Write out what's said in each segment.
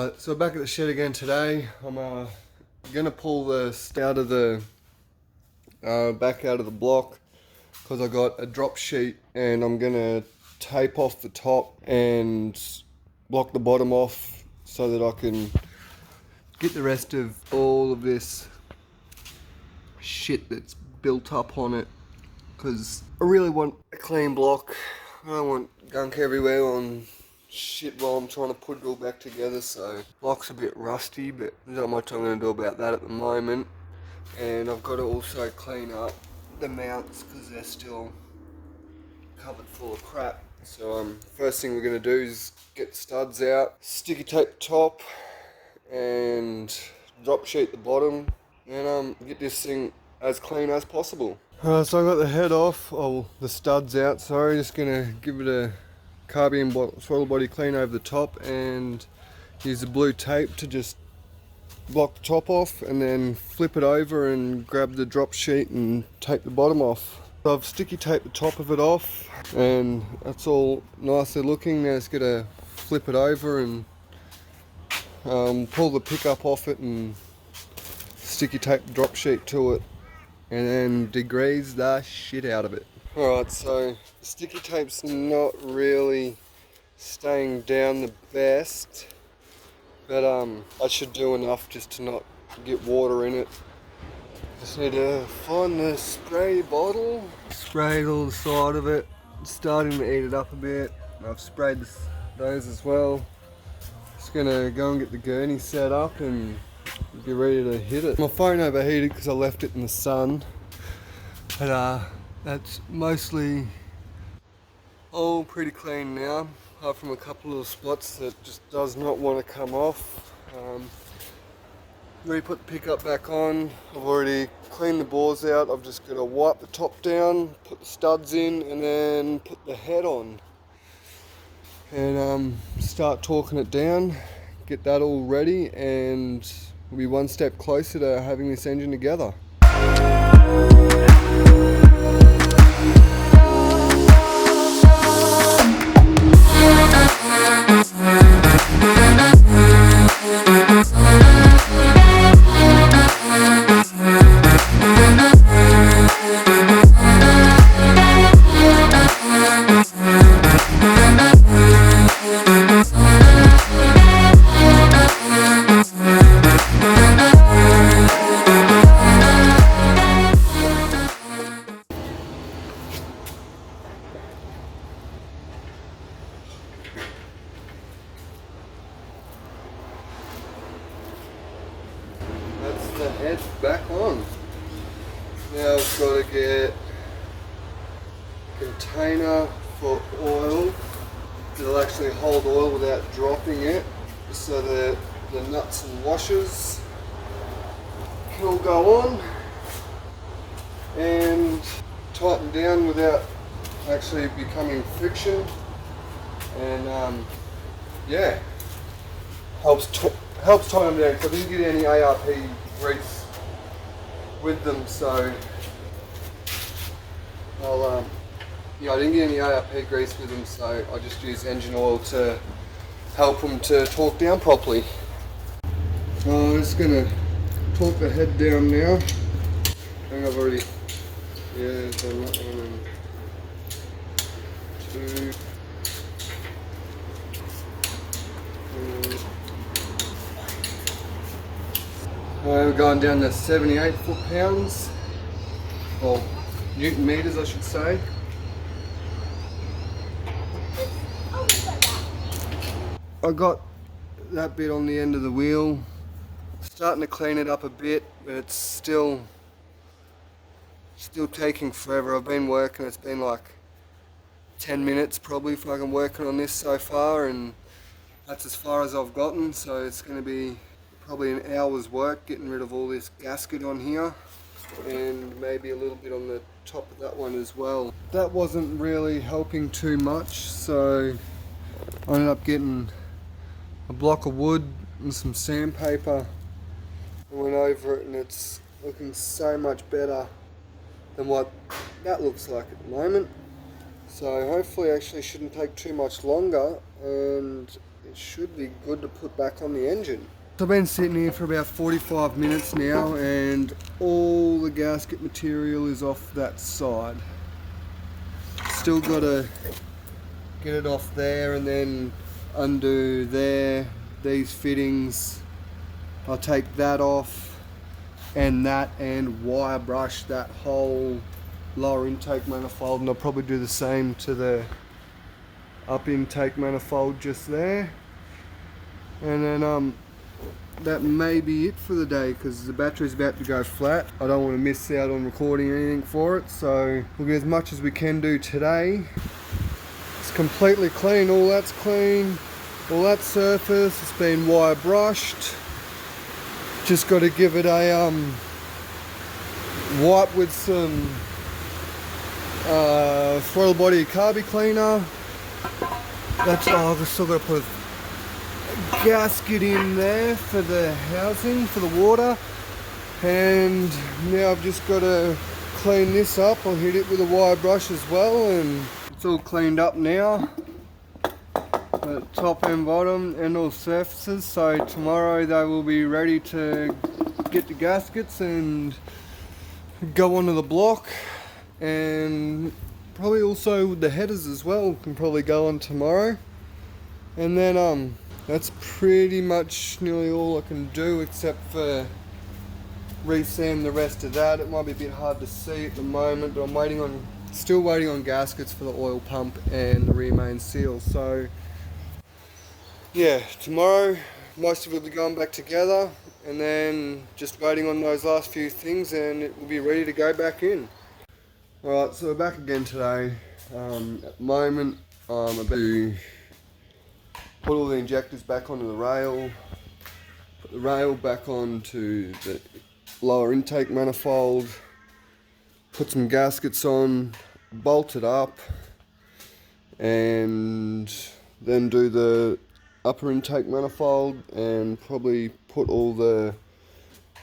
Alright, so back at the shed again today. I'm gonna pull the out of the back out of the block because I got a drop sheet, and I'm gonna tape off the top and block the bottom off so that I can get the rest of all of this shit that's built up on it, because I really want a clean block. I don't want gunk everywhere on shit while I'm trying to put it all back together. So block's a bit rusty, but there's not much I'm going to do about that at the moment. And I've got to also clean up the mounts because they're still covered full of crap. So first thing we're going to do is get the studs out, sticky tape the top and drop sheet the bottom, and get this thing as clean as possible. So I got the head off, the studs out, sorry. Just going to give it a carbon throttle body clean over the top and use the blue tape to just block the top off, and then flip it over and grab the drop sheet and take the bottom off. So I've sticky taped the top of it off and that's all nicely looking. Now just gotta flip it over and pull the pickup off it and sticky tape the drop sheet to it, and then degrease the shit out of it. Alright, so the sticky tape's not really staying down the best, but I should do enough just to not get water in it. Just need to find the spray bottle, sprayed all the side of it. It's starting to eat it up a bit. I've sprayed those as well. Just gonna go and get the gurney set up and be ready to hit it. My phone overheated because I left it in the sun, but that's mostly all pretty clean now, apart from a couple little spots that just does not want to come off. Already put the pickup back on. I've already cleaned the bores out. I've just got to wipe the top down, put the studs in, and then put the head on. And start torquing it down, get that all ready, and we'll be one step closer to having this engine together. The head back on. Now I've got to get a container for oil that'll actually hold oil without dropping it, so that the nuts and washers can all go on and tighten down without actually becoming friction. And yeah, helps tighten them down. So I didn't get any ARP grease with them, so I didn't get any ARP grease with them, so I just used engine oil to help them to torque down properly. I'm just gonna torque the head down now. I think I've already done that one and two. We're going down to 78 foot-pounds, or Newton meters I should say. I got that bit on the end of the wheel, starting to clean it up a bit, but it's still taking forever. I've been working, it's been like 10 minutes probably fucking working on this so far, and that's as far as I've gotten, so it's going to be probably an hour's work getting rid of all this gasket on here, and maybe a little bit on the top of that one as well. That wasn't really helping too much, so I ended up getting a block of wood and some sandpaper. I went over it and it's looking so much better than what that looks like at the moment. So hopefully actually shouldn't take too much longer, and it should be good to put back on the engine. So I've been sitting here for about 45 minutes now, and all the gasket material is off that side. Still got to get it off there and then undo there, these fittings. I'll take that off and wire brush that whole lower intake manifold, and I'll probably do the same to the up intake manifold just there. And then that may be it for the day, because the battery's about to go flat. I don't want to miss out on recording anything for it, so we'll get as much as we can do today. It's completely clean, all that's clean, all that surface, it's been wire brushed. Just got to give it a wipe with some throttle body carby cleaner. That's all. I've still got to put a gasket in there for the housing, for the water, and now I've just got to clean this up. I'll hit it with a wire brush as well, and it's all cleaned up now, the top and bottom and all surfaces. So tomorrow they will be ready to get the gaskets and go onto the block, and probably also the headers as well can probably go on tomorrow. And then that's pretty much nearly all I can do, except for re-sand the rest of that. It might be a bit hard to see at the moment, but I'm still waiting on gaskets for the oil pump and the rear main seal. So yeah, tomorrow most of it will be going back together, and then just waiting on those last few things, and it will be ready to go back in. Alright, so we're back again today. At the moment I'm about to put all the injectors back onto the rail, put the rail back onto the lower intake manifold, put some gaskets on, bolt it up, and then do the upper intake manifold, and probably put all the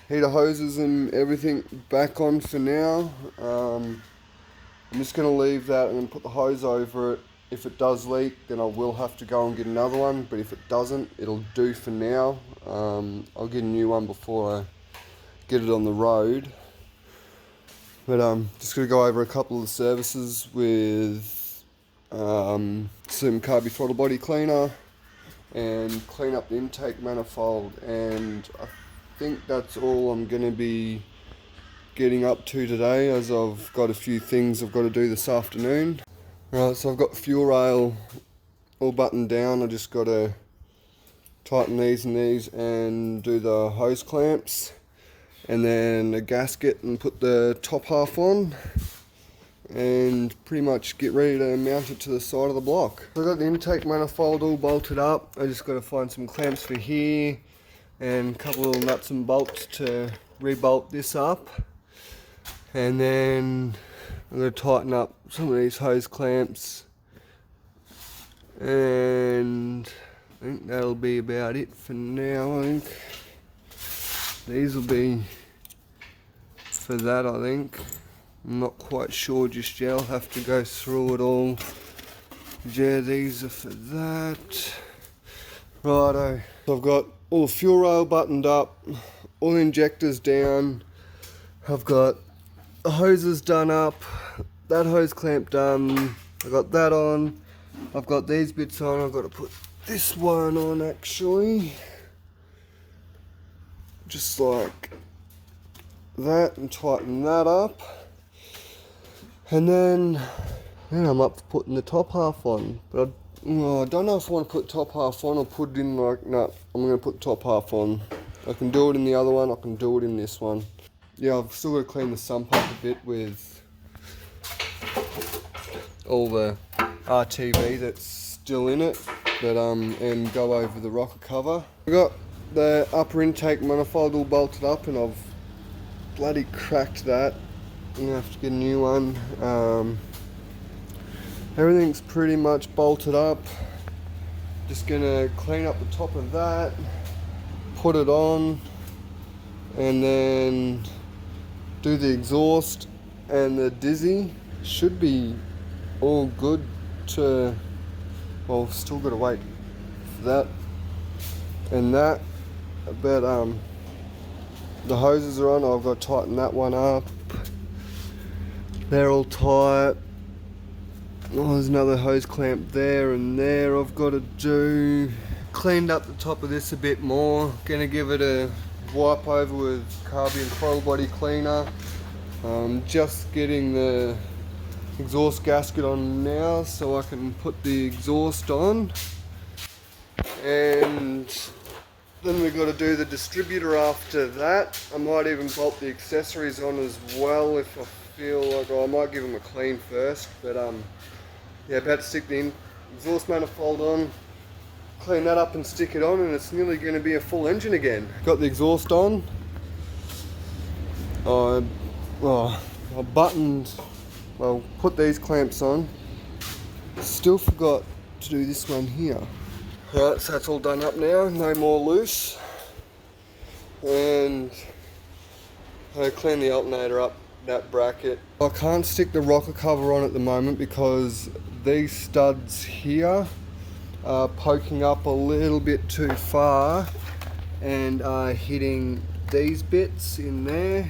heater hoses and everything back on for now. I'm just going to leave that and then put the hose over it. If it does leak, then I will have to go and get another one, but if it doesn't, it'll do for now. I'll get a new one before I get it on the road. But just going to go over a couple of the services with some carby throttle body cleaner and clean up the intake manifold, and I think that's all I'm going to be getting up to today, as I've got a few things I've got to do this afternoon. Right, so I've got fuel rail all buttoned down. I just got to tighten these and these and do the hose clamps, and then a gasket and put the top half on, and pretty much get ready to mount it to the side of the block. So I've got the intake manifold all bolted up. I just got to find some clamps for here and a couple of nuts and bolts to re-bolt this up, and then I'm going to tighten up some of these hose clamps, and I think that'll be about it for now. I think these will be for that, I think. I'm not quite sure just yet, I'll have to go through it all. Yeah, these are for that. Righto, so I've got all the fuel rail buttoned up, all the injectors down, I've got the hoses done up, that hose clamp done, I've got that on, I've got these bits on, I've got to put this one on actually, just like that, and tighten that up, and then I'm up to putting the top half on. But I don't know if I want to put top half on or put it in like, no, I'm going to put the top half on. I can do it in the other one, I can do it in this one. Yeah, I've still got to clean the sump up a bit with all the RTV that's still in it, but and go over the rocker cover. I've got the upper intake manifold all bolted up, and I've bloody cracked that. I'm gonna have to get a new one. Everything's pretty much bolted up. Just gonna clean up the top of that, put it on, and then do the exhaust and the dizzy. Should be all good to, well, still got to wait for that and that, but the hoses are on. I've got to tighten that one up. They're all tight. Oh, there's another hose clamp there and there I've got to do. Cleaned up the top of this a bit more. Gonna give it a wipe over with Carbion throttle body cleaner. Just getting the exhaust gasket on now so I can put the exhaust on. And then we've got to do the distributor after that. I might even bolt the accessories on as well if I feel like, I might give them a clean first, but yeah, about to stick the exhaust manifold on, clean that up and stick it on, and it's nearly going to be a full engine again. Got the exhaust on. I buttoned, well, put these clamps on. Still forgot to do this one here. Right, so that's all done up now, no more loose. And I clean the alternator up, that bracket. I can't stick the rocker cover on at the moment because these studs here are poking up a little bit too far and are hitting these bits in there.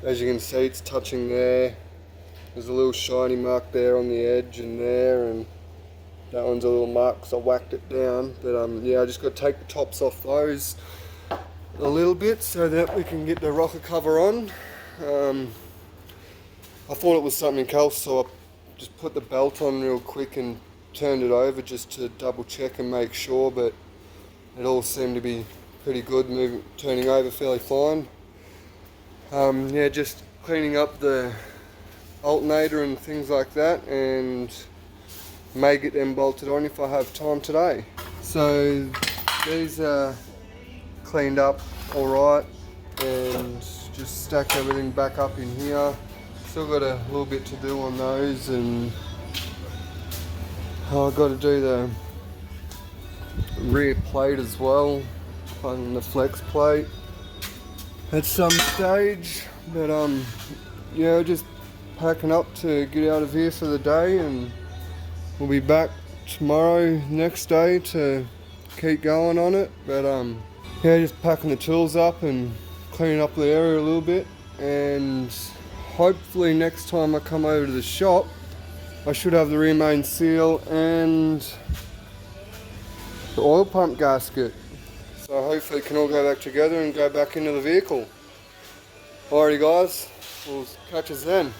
As you can see, it's touching there. There's a little shiny mark there on the edge and there, and that one's a little mark because I whacked it down. But yeah, I just got to take the tops off those a little bit so that we can get the rocker cover on. I thought it was something else, so I just put the belt on real quick and turned it over just to double check and make sure, but it all seemed to be pretty good, turning over fairly fine. Yeah, just cleaning up the alternator and things like that, and may get them bolted on if I have time today. So these are cleaned up alright, and just stack everything back up in here. Still got a little bit to do on those, and I've got to do the rear plate as well, on the flex plate at some stage. But yeah, just packing up to get out of here for the day, and we'll be back tomorrow, next day, to keep going on it. But yeah, just packing the tools up and cleaning up the area a little bit, and hopefully next time I come over to the shop I should have the rear main seal and the oil pump gasket, so hopefully it can all go back together and go back into the vehicle. Alrighty guys, we'll catch us then.